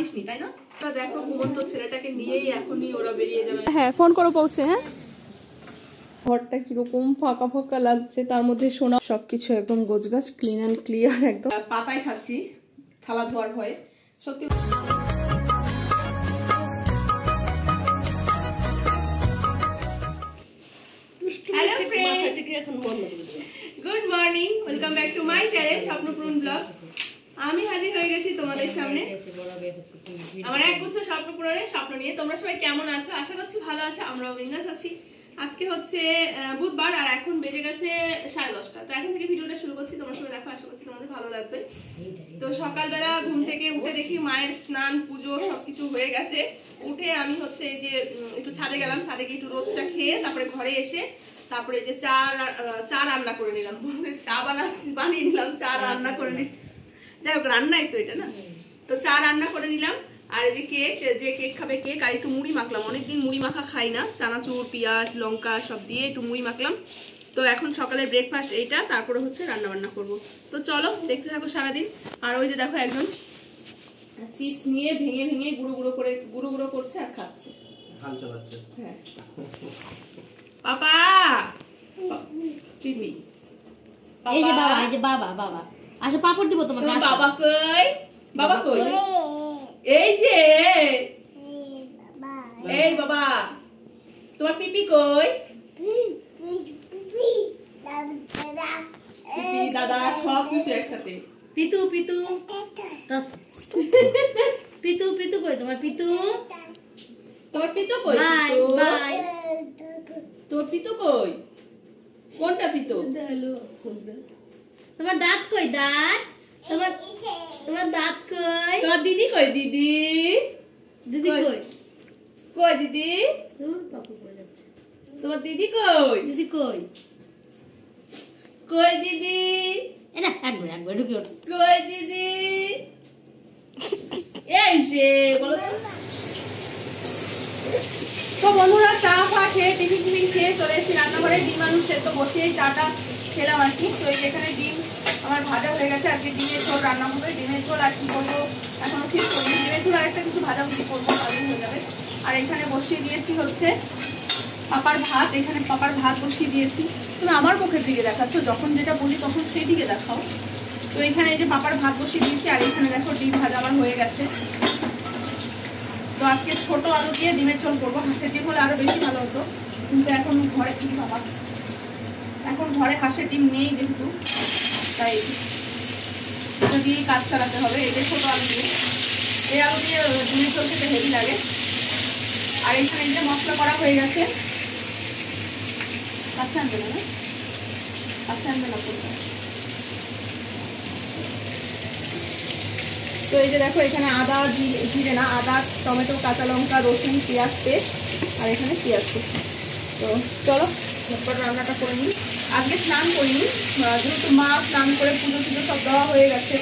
আনিসনি তাই না? দেখো ঘুমন্ত ছেলেটাকে নিয়েই এখনই ওরা বেরিয়ে যাবে। হ্যাঁ ফোন করো পৌঁছে। হ্যাঁ ঘরটা কিরকম ফাঁকা ফাঁকা লাগছে, তার মধ্যে সোনা সবকিছু একদম গোছগাছ ক্লিন অ্যান্ড ক্লিয়ার একদম। পাতায় খাচ্ছি থালা ধোয়ার ভয়ে সত্যি। Good morning, welcome back to my channel Swapnapuran blog. আমি হাজির হয়ে গেছি তোমাদের সামনে আমার একগুচ্ছ স্বপ্নপূরণের স্বপ্ন নিয়ে। তোমরা সবাই কেমন আছো? আশা করছি ভালো আছো, আমরাও বিন্দাস আছি। আজকে হচ্ছে বুধবার আর এখন বেজে গেছে 10:30। তো এখন থেকে ভিডিওটা শুরু করছি, তোমরা সবাই দেখো, আশা করছি তোমাদের ভালো লাগবে। তো সকালবেলা ঘুম থেকে উঠে দেখি মায়ের স্নান পুজো সবকিছু হয়ে গেছে। উঠে আমি হচ্ছে এই যে একটু ছাদে গেলাম, ছাদে গিয়ে একটু রোদটা খেয়ে তারপরে ঘরে এসে তারপরে যে চা রান্না করে নিলাম, চা বানিয়ে নিলাম, চা রান্না করে নিলাম। যাই হোক রান্না একটু এটা না, তো চা রান্না করে নিলাম। আর এই যে কেক খাবে কেক, আর একটু মুড়ি মাখলাম। অনেকদিন মুড়ি মাখা খাই না, চানাচুর পেঁয়াজ লঙ্কা সব দিয়ে একটু মুড়ি মাখলাম। তো এখন সকালে ব্রেকফাস্ট এইটা, তারপরে হচ্ছে রান্না বান্না করবো। তো চলো দেখতে থাকো সারাদিন। আর ওই যে দেখো একজন চিপস নিয়ে ভেঙে ভেঙে গুঁড়ো গুঁড়ো করছে আর খাচ্ছে। হ্যাঁ পাপা টিভি এই যে বাবা, এই যে বাবা বাবা আসো পাপড় দিব তোমাকে। বাবা কই? বাবা কই? এই যে এই বাবা, তোমার পিপি কই? দাদা সব কিছু একসাথে। পিতু পিতু পিতু পিতু কই তোমার পিতু? তোর পিতু কই? Bye bye. তোর পিতু কই? কোনটা পিতু? তোমার দাঁত কই? দাঁত তোমার দাঁত কই? তোর দিদি কই? দিদি দিদি কই? কই দিদি? পাপু পড়ে যাচ্ছে। তোমার দিদি কই? দিদি কই? কই দিদি? এনা একবার ঢুকি ওঠ। কই দিদি? এই যে বলো তো বন্ধুরা, চা ফা খেয়ে টিফিন খেয়ে চলে এসেছি রান্নাঘরে। ডিম আলু সেদ্ধ বসিয়ে চাটা খেলাম আর কি। তো এখানে ডিম আমার ভাজা হয়ে গেছে, আজকে ডিমের ঝোল রান্না হবে। ডিমের ঝোল আর কি করবো এখনো ঠিক করিনি। ডিমের ঝোল আর একটা কিছু ভাজাভুজি করবো, তাহলেই হয়ে যাবে। আর এখানে বসিয়ে দিয়েছি হচ্ছে পাপার ভাত। এখানে পাপার ভাত বসিয়ে দিয়েছি। তুমি আমার মুখের দিকে দেখাচ্ছ, যখন যেটা বলি তখন সেই দিকে দেখাও। তো এখানে এই যে পাপার ভাত বসিয়ে দিয়েছি, আর এখানে দেখো ডিম ভাজা আমার হয়ে গেছে। তো আজকে ছোট আলু দিয়ে ডিমের ঝোল করবো। হাঁসের ডিম হলে আরো বেশি ভালো হতো, কিন্তু এখন ঘরে হাঁসের ডিম নেই যেহেতু, তাই এটা দিয়েই কাজ চালাতে হবে। এই যে ছোট আলু দিয়ে, এই আলু দিয়ে ডিমের ঝোল খেতে হেভি লাগে। আর এখানে এই যে মশলা করা হয়ে গেছে। কাছে আনবে না, কাছে আনবে না করবে। তো এই যে দেখো এখানে আদা জিরে না, আদা টমেটো কাঁচা লঙ্কা রসুন পেঁয়াজ পেস্ট, আর এখানে পেঁয়াজ পেস্ট। তো চলো ঝটপট রান্নাটা করে নিই। আজকে স্নান করিনি, যেহেতু মা স্নান করে পুজো টুজো সব দেওয়া হয়ে গেছে,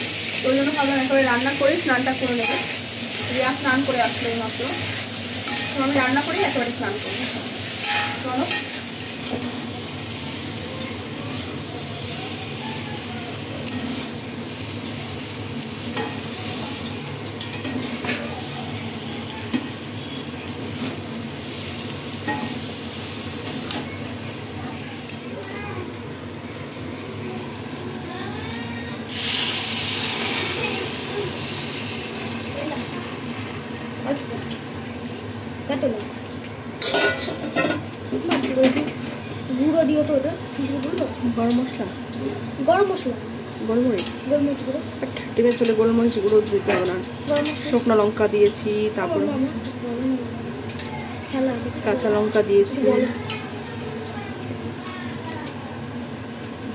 ওই জন্য ভাবলাম একেবারে রান্না করে স্নানটা করে নেবে। রিয়া স্নান করে আসলো মাত্র, তো আমি রান্না করি একেবারে স্নান করবো। চলো গুঁড়ো দিও তো, ওটা কিছু বললো গরম মশলা গোলমরিচ গুঁড়ো। ডিমের চলে গোলমরিচ গুঁড়ো দিতে হবে না, শুকনো লঙ্কা দিয়েছি, তারপরে কাঁচা লঙ্কা দিয়েছি।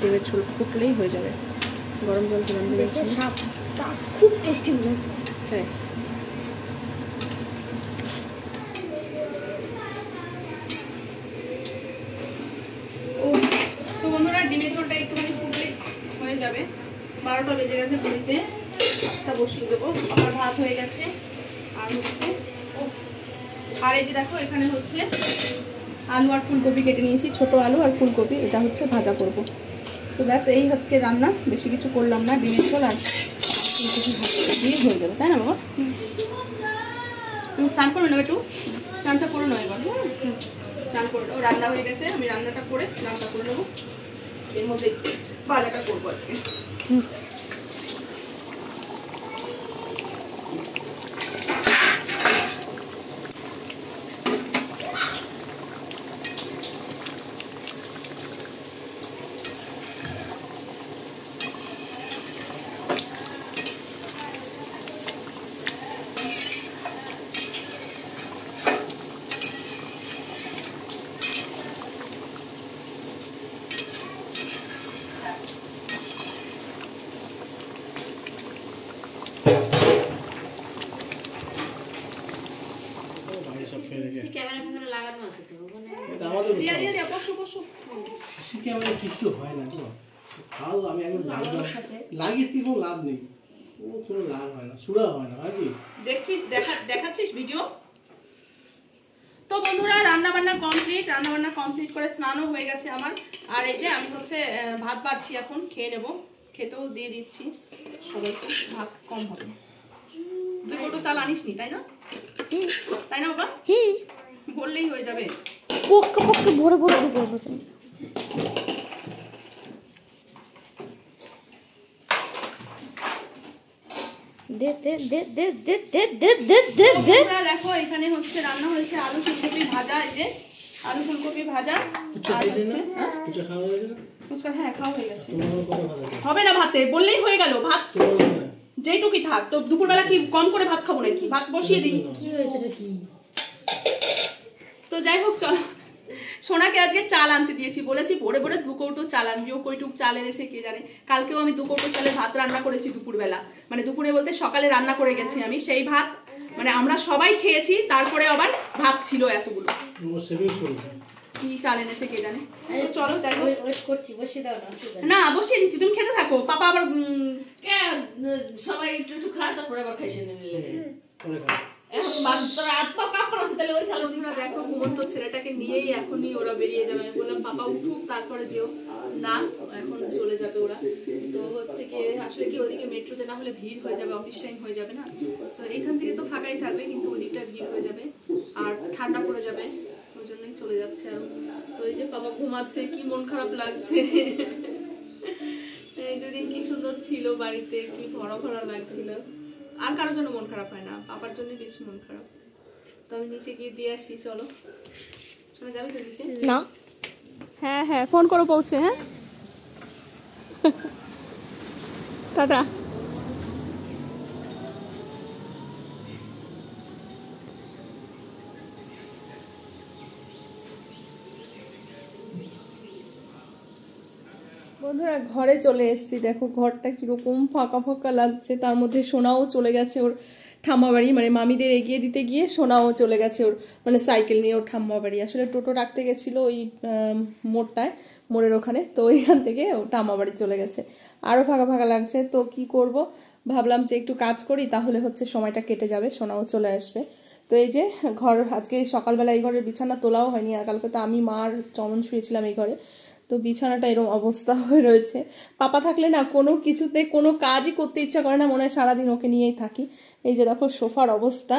ডিমের ঝোল ফুটলেই হয়ে যাবে। গরম জল দিলাম, খুব টেস্টি মনে হচ্ছে। হ্যাঁ তো বন্ধুরা, ডিমের ঝোলটা একটুখানি ফুটলে হয়ে যাবে। 12টা বেজে গেছে, পুরিতে ভাতটা বসিয়ে দেবো। আমার ভাত হয়ে গেছে। আর হচ্ছে আর এই যে দেখো এখানে হচ্ছে আলু আর ফুলকপি কেটে নিয়েছি, ছোট আলু আর ফুলকপি, এটা হচ্ছে ভাজা করব। তো ব্যাস এই আজকে রান্না, বেশি কিছু করলাম না। ডিমের ঝোল আর দিয়ে হয়ে যাবে, তাই না বাবা? তুমি স্নান করে নেবে, একটু স্নানটা করে নেবে এবার। স্নান করে নেবো, রান্না হয়ে গেছে, আমি রান্নাটা করে স্নানটা করে নেবো। এর মধ্যে বাজারটা করবো আজকে। সিসি ক্যামেরা কিছু হয় না গো, তাও আমি একবার লাগিয়ে কি কোনো লাভ নেই, ও কোনো লাভ হয় না, সুরা হয় না নাকি? দেখছিস, দেখাচ্ছিস ভিডিও। তো বন্ধুরা রান্না বান্না কমপ্লিট করে স্নানও হয়ে গেছে আমার। আর এই যে আমি হচ্ছে ভাত বাড়ছি, এখন খেয়ে নেবো, খেতেও দিয়ে দিচ্ছি সবাইকে। ভাত কম হবে, 2 কৌটো চাল আনিস নি, তাই না? তাই না বাবা? বললেই হয়ে যাবে। পক্কা পক্কা ভরে ভরে ভরে দেখো এখানে হচ্ছে রান্না হয়েছে আলু ফুলকপি ভাজা। এই যে আলু ফুলকপি ভাজা। ফুচকা হ্যাঁ খাওয়া হয়ে গেছে। হবে না ভাতে, বললেই হয়ে গেল। ভাত যেটুকুই থাক। তো দুপুরবেলা কি কম করে ভাত খাবো নাকি? ভাত বসিয়ে দিই। কি হয়েছে কি? তো যাই হোক চলো, সোনাকে আজকে চাল আনতে দিয়েছি, বলেছি ভোরে ভোরে 2 কৌটো চাল আনবি। ও কইটুক চাল এনেছে কে জানে। কালকেও আমি 2 কৌটো চালে ভাত রান্না করেছি দুপুরবেলা, মানে দুপুরে বলতে সকালে রান্না করে গেছি আমি। সেই ভাত মানে আমরা সবাই খেয়েছি, তারপরে আবার ভাত ছিল এতগুলো। কি চাল এনেছে কে জানে। তো চলো যাই হোক, না বসিয়ে দিচ্ছি, তুমি খেতে থাকো। পাপা আবার সবাই একটু খাওয়া, তারপরে আবার খাইছে নিলে দেখো ছেলেটাকে নিয়েই এখনই ওরা বেরিয়ে যাবে। আমি বললাম পাপা উঠুক তারপরে যেও না, এখন চলে যাবে ওরা। তো হচ্ছে কি আসলে কি ওদিকে মেট্রোতে না হলে ভিড় হয়ে যাবে, অফিস টাইম হয়ে যাবে না। তো এখান থেকে তো ফাঁকাই থাকবে, কিন্তু ওদিকটা ভিড় হয়ে যাবে আর ঠান্ডা পড়ে যাবে, ওই জন্যই চলে যাচ্ছে। আর তো এই যে বাবা ঘুমাচ্ছে, কি মন খারাপ লাগছে। এই দুদিন কি সুন্দর ছিল বাড়িতে, কি ভরা ভরা লাগছিল। আর কারোর জন্য মন খারাপ হয় না, পাপার জন্য বেশি মন খারাপ। তো আমি নিচে গিয়ে দিয়ে আসি, চলো। শোনা যাবে তো নিচে? না হ্যাঁ হ্যাঁ ফোন করো পৌঁছে। হ্যাঁ টাটা। বন্ধুরা ঘরে চলে এসেছি, দেখো ঘরটা কিরকম ফাঁকা ফাঁকা লাগছে। তার মধ্যে সোনাও চলে গেছে ওর ঠাম্মা বাড়ি, মানে মামিদের এগিয়ে দিতে গিয়ে সোনাও চলে গেছে ওর মানে সাইকেল নিয়ে ওর ঠাম্মা বাড়ি। আসলে টোটো রাখতে গেছিলো ওই মোড়ের ওখানে, তো ওইখান থেকে ও ঠাম্মা বাড়ি চলে গেছে। আরও ফাঁকা ফাঁকা লাগছে। তো কি করব, ভাবলাম যে একটু কাজ করি, তাহলে হচ্ছে সময়টা কেটে যাবে, সোনাও চলে আসবে। তো এই যে ঘর আজকে সকালবেলা এই ঘরের বিছানা তোলাও হয়নি, আর কালকে তো আমি মার চমন শুয়েছিলাম এই ঘরে। তো বিছানাটা এরকম অবস্থা হয়ে রয়েছে। পাপা থাকলে না কোনো কিছুতে কোনো কাজই করতে ইচ্ছা করে না, মনে হয় সারাদিন ওকে নিয়েই থাকি। এই যে দেখো সোফার অবস্থা।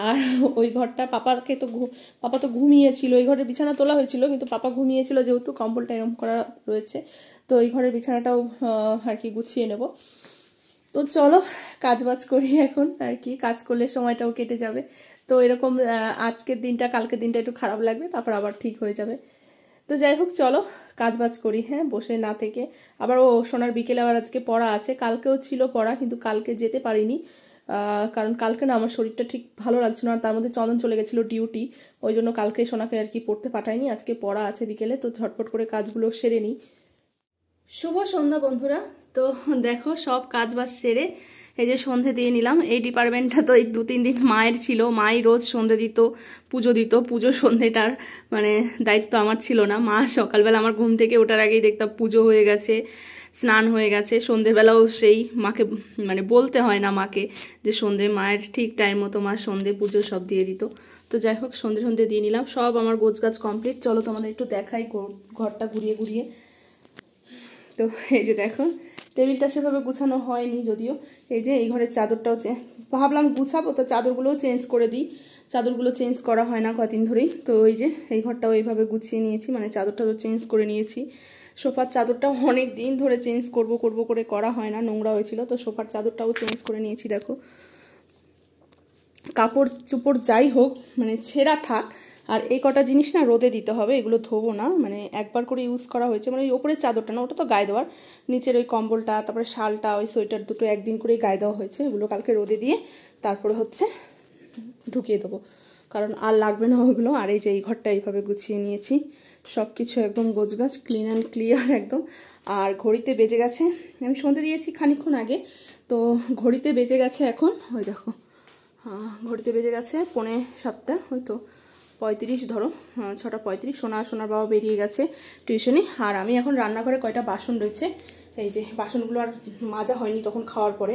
আর ওই ঘরটা পাপা তো ঘুমিয়েছিল, ওই ঘরের বিছানা তোলা হয়েছিল কিন্তু পাপা ঘুমিয়েছিল, যেহেতু কম্বলটা এরকম করা রয়েছে। তো এই ঘরের বিছানাটাও আর কি গুছিয়ে নেব। তো চলো কাজবাজ করি এখন, আর কি কাজ করলে সময়টাও কেটে যাবে। তো এরকম আজকের দিনটা কালকের দিনটা একটু খারাপ লাগবে, তারপর আবার ঠিক হয়ে যাবে। তো যাই হোক চলো কাজবাজ করি, হ্যাঁ বসে না থেকে। আবার সোনার বিকেলে আবার আজকে পড়া আছে, কালকেও ছিল পড়া কিন্তু কালকে যেতে পারিনি, কারণ কালকে না আমার শরীরটা ঠিক ভালো লাগছিল না, তার মধ্যে চন্দন চলে গেছিলো ডিউটি, ওই জন্য কালকে সোনাকে আর কি পড়তে পাঠাইনি। আজকে পড়া আছে বিকেলে, তো ঝটপট করে কাজগুলো সেরে নিই। শুভ সন্ধ্যা বন্ধুরা। তো দেখো সব কাজবাজ সেরে এই যে সন্ধে দিয়ে নিলাম। এই ডিপার্টমেন্টটা তো এই 2-3 দিন মায়ের ছিল, মাই রোজ সন্ধে দিত, পুজো দিত। পুজো সন্ধেটার মানে দায়িত্ব আমার ছিল না। মা সকালবেলা আমার ঘুম থেকে ওঠার আগেই দেখতাম পুজো হয়ে গেছে, স্নান হয়ে গেছে। সন্ধেবেলাও সেই মাকে মানে বলতে হয় না মাকে যে সন্ধে, মায়ের ঠিক টাইম মতো মা সন্ধে পুজো সব দিয়ে দিত। তো যাই হোক সন্ধে দিয়ে নিলাম, সব আমার গোছগাছ কমপ্লিট। চলো তোমাদের একটু দেখাই ঘরটা ঘুরিয়ে ঘুরিয়ে। তো এই যে দেখো টেবিলটা সেভাবে গুছানো হয়নি যদিও। এই যে এই ঘরের চাদরটাও ভাবলাম গুছাবো, তো চাদরগুলোও চেঞ্জ করে দিই, চাদরগুলো চেঞ্জ করা হয় না কদিন ধরেই। তো ওই যে এই ঘরটাও এইভাবে গুছিয়ে নিয়েছি, মানে চাদরটা তো চেঞ্জ করে নিয়েছি। সোফার চাদরটাও অনেক দিন ধরে চেঞ্জ করব করে করা হয় না, নোংরা হয়েছিল, তো সোফার চাদরটাও চেঞ্জ করে নিয়েছি। দেখো কাপড় চোপড় যাই হোক মানে ছেঁড়া থাক, আর এই কটা জিনিস না রোদে দিতে হবে, এগুলো ধোবো না, মানে একবার করে ইউজ করা হয়েছে, মানে ওই ওপরের চাদরটা না, ওটা তো গায়ে দেওয়ার, নিচের ওই কম্বলটা তারপরে শালটা ওই সোয়েটার দুটো একদিন করেই গায়ে দেওয়া হয়েছে, এগুলো কালকে রোদে দিয়ে তারপরে হচ্ছে ঢুকিয়ে দেবো, কারণ আর লাগবে না ওগুলো। আর এই যে এই ঘরটা এইভাবে গুছিয়ে নিয়েছি, সব কিছু একদম গোছগাছ ক্লিন অ্যান্ড ক্লিয়ার একদম। আর ঘড়িতে বেজে গেছে, আমি সন্ধ্যে দিয়েছি খানিকক্ষণ আগে, তো ঘড়িতে বেজে গেছে এখন ওই দেখো, ঘড়িতে বেজে গেছে 6:45, ওই তো 35 ধরো, 6:35। সোনার বাবা বেরিয়ে গেছে টিউশনে। আর আমি এখন রান্নাঘরে কয়টা বাসন রয়েছে, এই যে বাসনগুলো আর মাজা হয়নি তখন খাওয়ার পরে,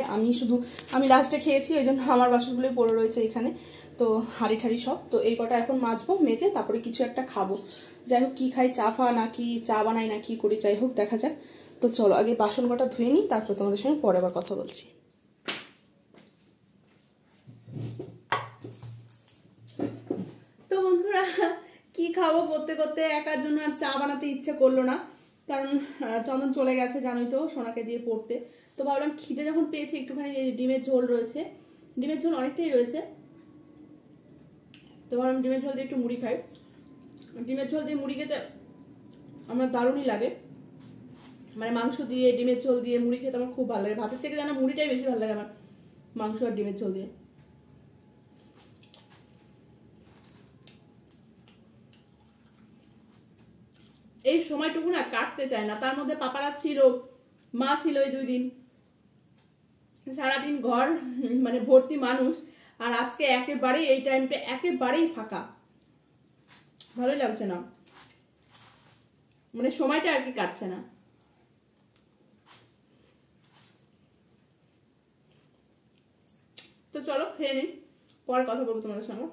আমি লাস্টে খেয়েছি, ওই জন্য আমার বাসনগুলোই পড়ে রয়েছে এখানে, তো হাঁড়ি ঠাড়ি সব, তো এই কটা এখন মাজবো, মেজে তারপরে কিছু একটা খাবো। যাই হোক কী খাই, চা নাকি চা বানাই না কি করি, যাই হোক দেখা যাক। তো চলো আগে বাসন কটা ধুয়ে নিই, তারপর তোমাদের সঙ্গে পরে আবার কথা বলছি। তো বন্ধুরা কি খাবো করতে করতে একার জন্য আর চা বানাতে ইচ্ছে করলো না, কারণ চন্দন চলে গেছে জানোই তো সোনাকে দিয়ে পড়তে। তো ভাবলাম খিদে যখন পেয়েছি একটুখানি, ডিমের ঝোল রয়েছে, ডিমের ঝোল অনেকটাই রয়েছে, তো ভাবলাম ডিমের ঝোল দিয়ে একটু মুড়ি খাই। ডিমের ঝোল দিয়ে মুড়ি খেতে আমার দারুণই লাগে, মানে মাংস দিয়ে ডিমের ঝোল দিয়ে মুড়ি খেতে আমার খুব ভালো লাগে, ভাতের থেকে জানা মুড়িটাই বেশি ভালো লাগে আমার, মাংস আর ডিমের ঝোল দিয়ে। এই সময়টুকু না কাটতে চায় না, তার মধ্যে পাপারা ছিল, মা ছিল এই 2 দিন, সারাদিন ঘর মানে ভর্তি মানুষ, আর আজকে একেবারেই এই টাইমটা একেবারেই ফাঁকা, ভালোই লাগছে না, মানে সময়টা আর কি কাটছে না। তো চলো খেয়ে নিই, পরে কথা বলবো তোমাদের সঙ্গে।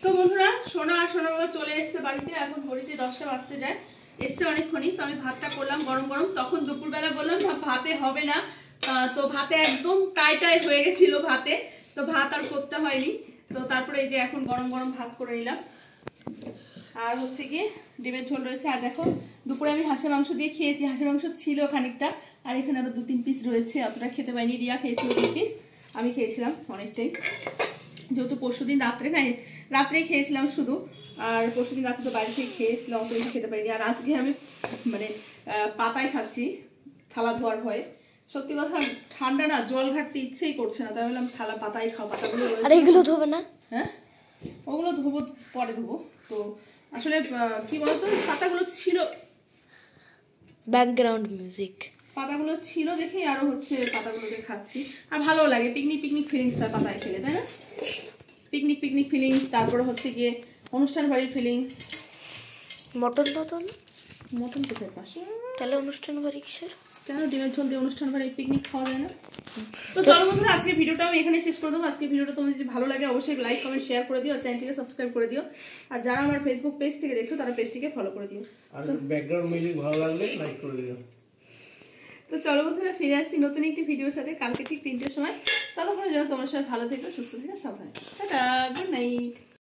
তো বন্ধুরা সোনা আর সোনা বাবা চলে এসছে বাড়িতে, এখন ঘড়িতে 10টা বাজতে যায়, এসছে অনেকক্ষণই। তো আমি ভাতটা করলাম গরম গরম, তখন দুপুরবেলা বললাম ভাতে হবে না, তো ভাতে একদম টাই হয়ে গেছিল ভাতে, তো ভাত আর করতে হয়নি। তো তারপরে এই যে এখন গরম গরম ভাত করে নিলাম, আর হচ্ছে গিয়ে ডিমের ঝোল রয়েছে। আর দেখো দুপুরে আমি হাঁসের মাংস দিয়ে খেয়েছি, হাঁসের মাংস ছিল খানিকটা, আর এখানে আবার 2-3 পিস রয়েছে, অতটা খেতে পারিনি, রিয়া খেয়েছিল 2 পিস, আমি খেয়েছিলাম অনেকটাই, যেহেতু পরশুদিন রাত্রেই খেয়েছিলাম শুধু, আর পরশুদিন রাত্রে তো বাইরে থেকে খেয়েছিলাম, অত খেতে পারিনি। আর আজকে আমি মানে পাতায় খাচ্ছি থালা ধোয়ার ভয়ে, সত্যি কথা ঠান্ডা না, জল ঘাটতে ইচ্ছেই করছে না, তাই বললাম থালা পাতায় খাও, পাতাগুলো আর এগুলো ধোবে না? হ্যাঁ ওগুলো ধোবো, পরে ধোবো। তো আসলে কি বলতো পাতাগুলো ছিল, ব্যাকগ্রাউন্ড মিউজিক, পাতাগুলো ছিল দেখেই আরো হচ্ছে পাতাগুলোকে খাচ্ছি, আর ভালো লাগে, পিকনিক ফিলিংস হয় পাতায় খেলে, তাই না? পিকনিক ফিলিংস, তারপরে হচ্ছে গিয়ে অনুষ্ঠান বাড়ির ফিলিংস। মটন কোথায় পাশে, তাহলে অনুষ্ঠান বাড়ি কিসের? কেন ডিমের ঝোল দিয়ে অনুষ্ঠান বাড়ি পিকনিক খাওয়া যায় না? তো চলো বন্ধুরা আজকে ভিডিওটা আমি এখানে শেষ করে দেবো। আজকে ভিডিওটা তোমাদের যদি ভালো লাগে অবশ্যই লাইক কমেন্ট শেয়ার করে দিও, আর চ্যানেলটিকে সাবস্ক্রাইব করে দিও, আর যারা আমার ফেসবুক পেজ থেকে দেখছো তারা পেজটিকে ফলো করে দিও, আর ব্যাকগ্রাউন্ড মিউজিক ভালো লাগলে লাইক করে দিও। তো চলো বন্ধুরা ফিরে আসছি নতুন একটি ভিডিওর সাথে কালকে ঠিক 3টের সময়। ততক্ষণে যেন তোমার সবাই ভালো থেকো, সুস্থ থেকো, সাবধানে। Tata, good night.